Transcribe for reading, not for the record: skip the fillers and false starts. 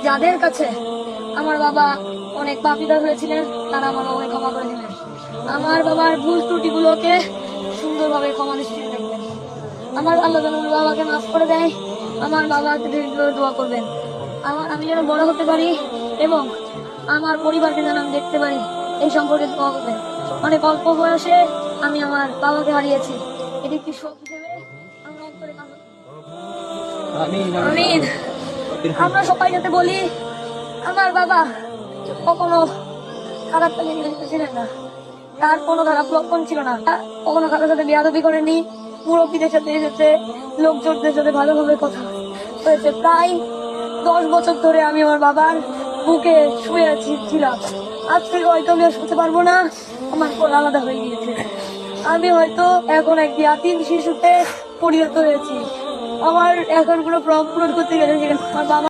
যাদের কাছে আমার বাবা অনেক পাপিতা হয়েছিলেন তারা আমার বাবাকে ক্ষমা করে দিলেন। আমার বাবার ভুল ত্রুটিগুলোকে সুন্দরভাবে ক্ষমা দৃষ্টিতে দেখবেন। আমার আল্লাহ যেন আমার বাবাকে মাফ করে দেয়। আমার বাবাকে দোয়া করবেন আমি যেন বড় হতে পারি এবং আমার পরিবারকে যেন আমি দেখতে পারি, এই সম্পর্কে দোয়া করবেন। অনেক অল্প বয়সে আমি আমার বাবাকে হারিয়েছি, এটি একটি শোক হিসেবে আমরা অন্তরে কামনা করি। আমিন। আমরা সবাই যাতে বলি আমার বাবা কখনো খারাপ কাজে নিযুক্ত ছিলেন না, তার কোনো খারাপ লক্ষণ ছিল না, কখনো কারোর সাথে বেয়াদবি করেনি, মুরব্বীদের সাথে এসেছে, লোকজনদের সাথে ভালোভাবে কথা হয়েছে। প্রায় 10 বছর ধরে আমি আমার বাবার বুকে শুয়ে ছিলাম। আজ থেকে হয়তো আমি আর শুতে পারবো না, আমার কোল আলাদা হয়ে গিয়েছে। আমি হয়তো এখন এক ইয়াতীম শিশুতে পরিণত হয়েছি। আমার এখন কোনো ফর্ম পূরণ করতে গেলে আমার বাবা